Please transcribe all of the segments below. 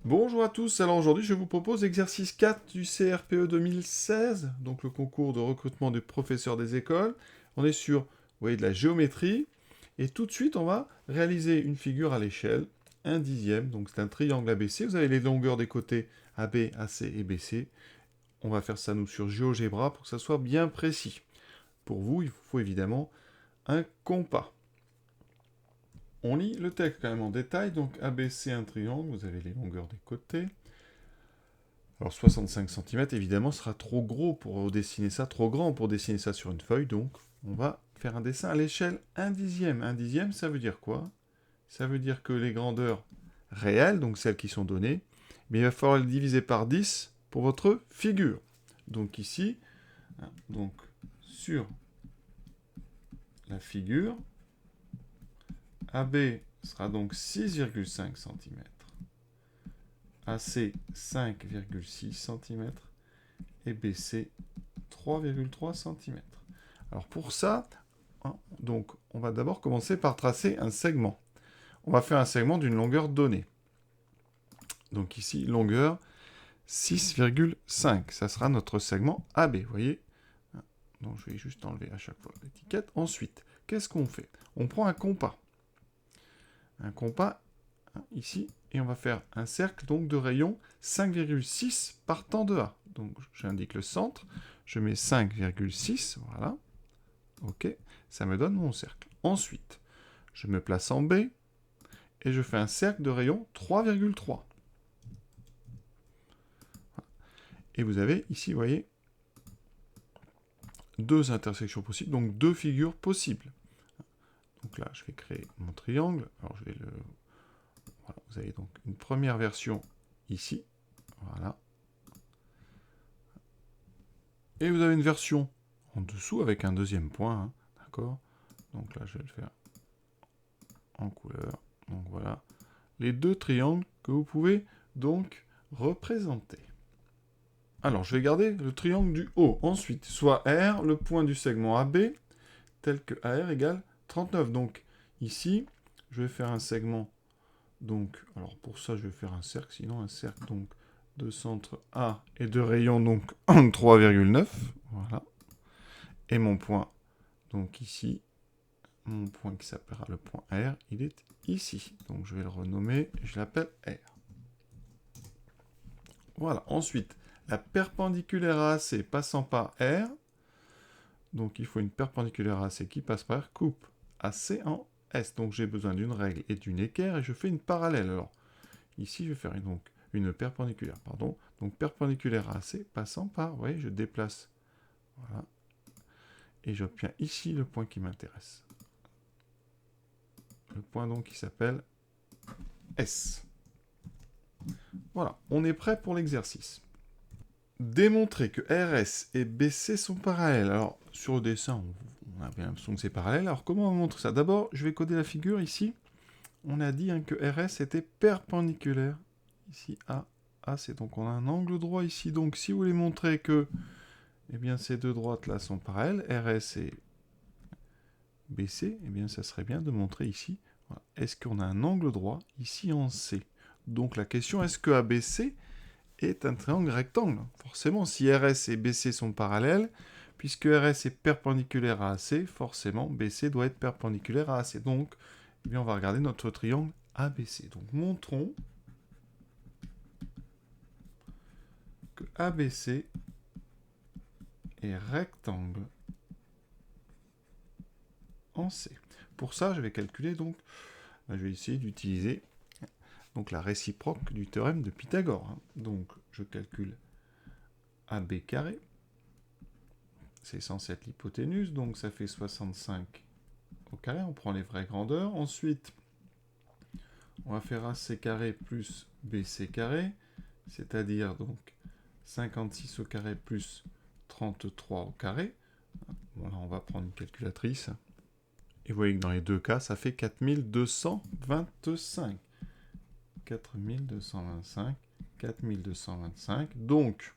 Bonjour à tous, alors aujourd'hui je vous propose l'exercice 4 du CRPE 2016, donc le concours de recrutement des professeurs des écoles. On est sur, vous voyez, de la géométrie, et tout de suite on va réaliser une figure à l'échelle, 1/10, donc c'est un triangle ABC, vous avez les longueurs des côtés AB, AC et BC. On va faire ça nous sur GeoGebra pour que ça soit bien précis. Pour vous, il vous faut évidemment un compas. On lit le texte quand même en détail, donc ABC un triangle, vous avez les longueurs des côtés. Alors 65 cm, évidemment, sera trop gros pour dessiner ça, trop grand pour dessiner ça sur une feuille, donc on va faire un dessin à l'échelle 1/10. 1/10, ça veut dire quoi? Ça veut dire que les grandeurs réelles, donc celles qui sont données, mais il va falloir les diviser par 10 pour votre figure. Donc ici, donc sur la figure, AB sera donc 6,5 cm. AC 5,6 cm et BC 3,3 cm. Alors pour ça, donc on va d'abord commencer par tracer un segment. On va faire un segment d'une longueur donnée. Donc ici, longueur 6,5. Ça sera notre segment AB, vous voyez. Donc je vais juste enlever à chaque fois l'étiquette. Ensuite, qu'est-ce qu'on fait? On prend un compas. Un compas ici, et on va faire un cercle donc de rayon 5,6 partant de A. Donc j'indique le centre, je mets 5,6, voilà. Ok, ça me donne mon cercle. Ensuite, je me place en B, et je fais un cercle de rayon 3,3. Et vous avez ici, vous voyez, deux intersections possibles, donc deux figures possibles. Donc là, je vais créer mon triangle. Alors je vais le... Voilà, vous avez donc une première version ici. Voilà. Et vous avez une version en dessous avec un deuxième point. Hein, d'accord? Donc là, je vais le faire en couleur. Donc voilà. Les deux triangles que vous pouvez donc représenter. Alors, je vais garder le triangle du haut. Ensuite, soit R, le point du segment AB, tel que AR égale 39. Donc, ici, je vais faire un segment. Donc, alors pour ça, je vais faire un cercle. Sinon, un cercle donc de centre A et de rayon donc 3,9. Voilà. Et mon point, donc ici, mon point qui s'appellera le point R, il est ici. Donc, je vais le renommer. Je l'appelle R. Voilà. Ensuite, la perpendiculaire à AC passant par R. Donc il faut une perpendiculaire à AC qui passe par R, coupe AC en S. Donc j'ai besoin d'une règle et d'une équerre et je fais une parallèle. Alors ici je vais faire donc une perpendiculaire, pardon. Donc perpendiculaire à AC passant par, vous voyez, je déplace. Voilà. Et j'obtiens ici le point qui m'intéresse. Le point donc qui s'appelle S. Voilà, on est prêt pour l'exercice. Démontrer que RS et BC sont parallèles. Alors, sur le dessin, on a bien l'impression que c'est parallèle. Alors, comment on montre ça? D'abord, je vais coder la figure ici. On a dit que RS était perpendiculaire. Ici, à AC. Donc, on a un angle droit ici. Donc, si vous voulez montrer que eh bien, ces deux droites-là sont parallèles, RS et BC, eh bien, ça serait bien de montrer ici. Voilà. Est-ce qu'on a un angle droit ici en C? Donc, la question, est-ce que ABC est un triangle rectangle? Forcément, si RS et BC sont parallèles, puisque RS est perpendiculaire à AC, forcément, BC doit être perpendiculaire à AC. Donc, eh bien, on va regarder notre triangle ABC. Donc, montrons que ABC est rectangle en C. Pour ça, je vais calculer, donc, je vais essayer d'utiliser donc la réciproque du théorème de Pythagore. Donc, je calcule AB carré. C'est censé être l'hypoténuse, donc ça fait 65 au carré. On prend les vraies grandeurs. Ensuite, on va faire AC carré plus BC carré, c'est-à-dire donc 56 au carré plus 33 au carré. Voilà, on va prendre une calculatrice. Et vous voyez que dans les deux cas, ça fait 4225. 4225, 4225. Donc,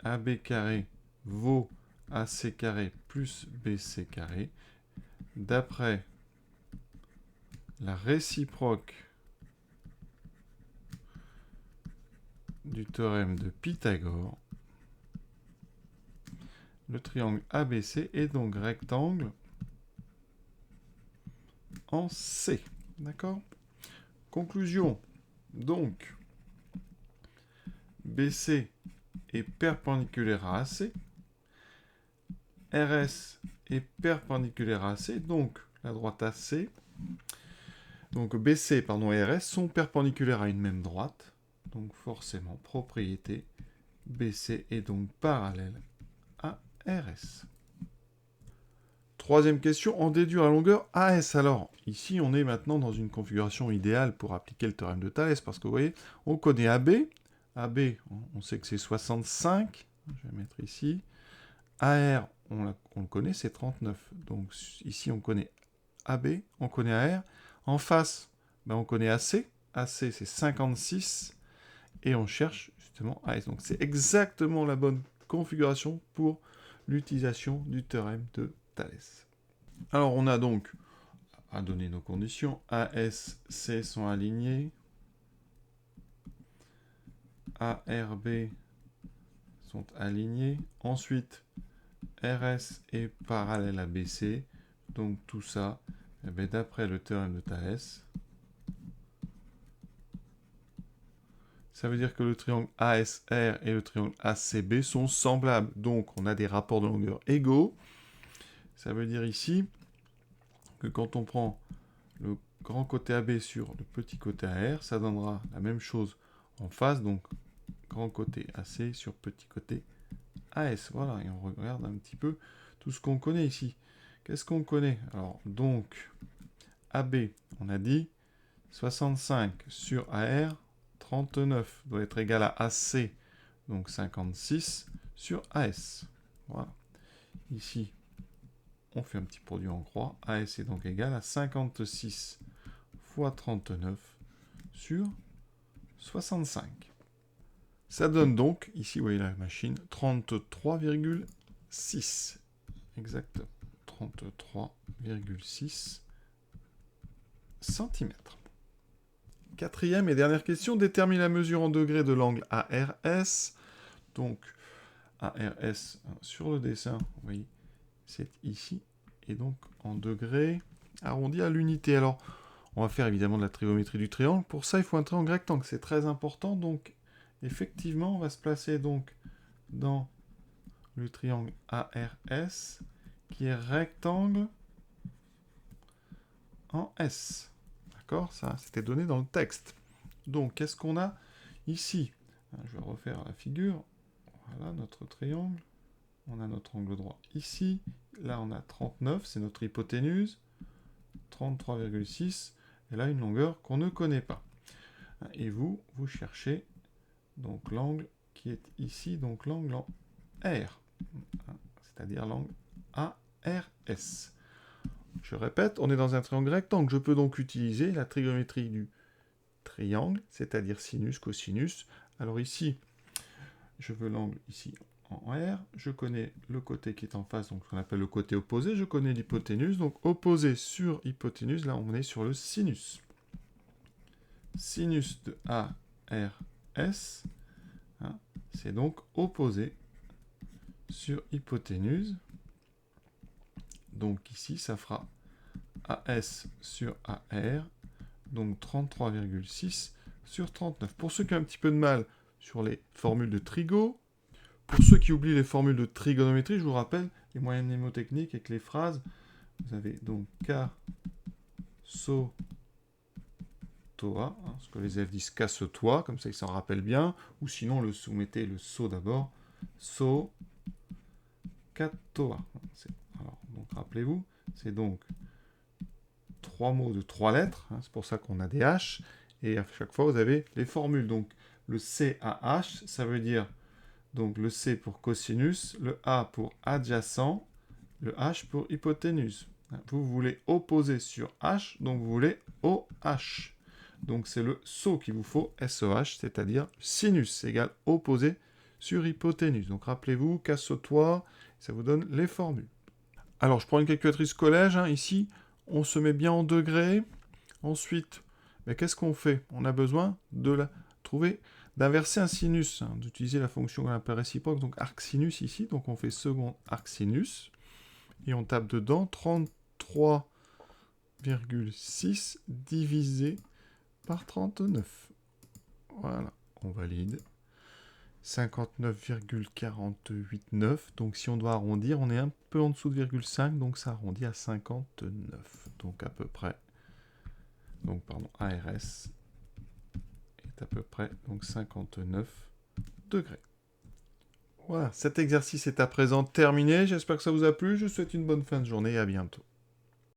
AB carré vaut AC carré plus BC carré. D'après la réciproque du théorème de Pythagore, le triangle ABC est donc rectangle en C. D'accord? Conclusion. Donc, BC est perpendiculaire à AC. RS est perpendiculaire à AC. Donc, la droite AC. Donc, BC et RS sont perpendiculaires à une même droite. Donc, forcément, propriété. BC est donc parallèle à RS. Troisième question, en déduire la longueur AS. Alors, ici, on est maintenant dans une configuration idéale pour appliquer le théorème de Thalès, parce que vous voyez, on connaît AB. AB, on sait que c'est 65. Je vais mettre ici. AR, on le connaît, c'est 39. Donc, ici, on connaît AB, on connaît AR. En face, ben, on connaît AC. AC, c'est 56. Et on cherche justement AS. Donc, c'est exactement la bonne configuration pour l'utilisation du théorème de Thalès. Alors, on a donc à donner nos conditions. AS, C sont alignés. ARB sont alignés. Ensuite, RS est parallèle à BC. Donc, tout ça, eh bien, d'après le théorème de Thalès, ça veut dire que le triangle ASR et le triangle ACB sont semblables. Donc, on a des rapports de longueur égaux. Ça veut dire ici que quand on prend le grand côté AB sur le petit côté AR, ça donnera la même chose en face. Donc, grand côté AC sur petit côté AS. Voilà, et on regarde un petit peu tout ce qu'on connaît ici. Qu'est-ce qu'on connaît? Alors, donc, AB, on a dit 65 sur AR, 39 doit être égal à AC, donc 56 sur AS. Voilà. Ici, on fait un petit produit en croix. AS est donc égal à 56 fois 39 sur 65. Ça donne donc, ici, vous voyez la machine, 33,6. Exactement. 33,6 cm. Quatrième et dernière question, détermine la mesure en degrés de l'angle ARS. Donc, ARS, sur le dessin, vous voyez, c'est ici. Et donc, en degrés, arrondi à l'unité. Alors, on va faire évidemment de la trigonométrie du triangle. Pour ça, il faut un triangle rectangle. C'est très important. Donc, effectivement, on va se placer donc dans le triangle ARS, qui est rectangle en S. D'accord? Ça, c'était donné dans le texte. Donc, qu'est-ce qu'on a ici? Je vais refaire la figure. Voilà notre triangle. On a notre angle droit ici. Là, on a 39, c'est notre hypoténuse. 33,6. Et là, une longueur qu'on ne connaît pas. Et vous cherchez donc l'angle qui est ici, donc l'angle en R. C'est-à-dire l'angle ARS. Je répète, on est dans un triangle rectangle. Je peux donc utiliser la trigonométrie du triangle, c'est-à-dire sinus, cosinus. Alors ici, je veux l'angle ici en R. Je connais le côté qui est en face, donc ce qu'on appelle le côté opposé. Je connais l'hypoténuse. Donc opposé sur hypoténuse, là on est sur le sinus. Sinus de ARS, hein, c'est donc opposé sur hypoténuse. Donc ici, ça fera AS sur AR, donc 33,6 sur 39. Pour ceux qui ont un petit peu de mal sur les formules de trigo, pour ceux qui oublient les formules de trigonométrie, je vous rappelle les moyens mnémotechniques avec les phrases. Vous avez donc K, So, Toa, hein, ce que les élèves disent casse-toi, comme ça ils s'en rappellent bien, ou sinon vous mettez le So d'abord, So, Katoa. Alors, donc rappelez-vous, c'est donc trois mots de trois lettres, hein, c'est pour ça qu'on a des H, et à chaque fois vous avez les formules. Donc le CAH, ça veut dire donc le C pour cosinus, le A pour adjacent, le H pour hypoténuse. Vous voulez opposer sur H, donc vous voulez OH. Donc c'est le SO qu'il vous faut, SOH, c'est-à-dire sinus égale opposé sur hypoténuse. Donc rappelez-vous, casse-toi, ça vous donne les formules. Alors je prends une calculatrice collège, hein, ici, on se met bien en degrés. Ensuite, mais qu'est-ce qu'on fait? On a besoin de d'inverser un sinus, hein, d'utiliser la fonction qu'on appelle réciproque, donc arc sinus ici. Donc on fait second arc sinus, et on tape dedans 33,6 divisé par 39. Voilà, on valide. 59,489. Donc si on doit arrondir, on est un peu en dessous de 0,5, donc ça arrondit à 59. Donc à peu près. Donc pardon, ARS est à peu près donc 59 degrés. Voilà, cet exercice est à présent terminé. J'espère que ça vous a plu. Je vous souhaite une bonne fin de journée et à bientôt.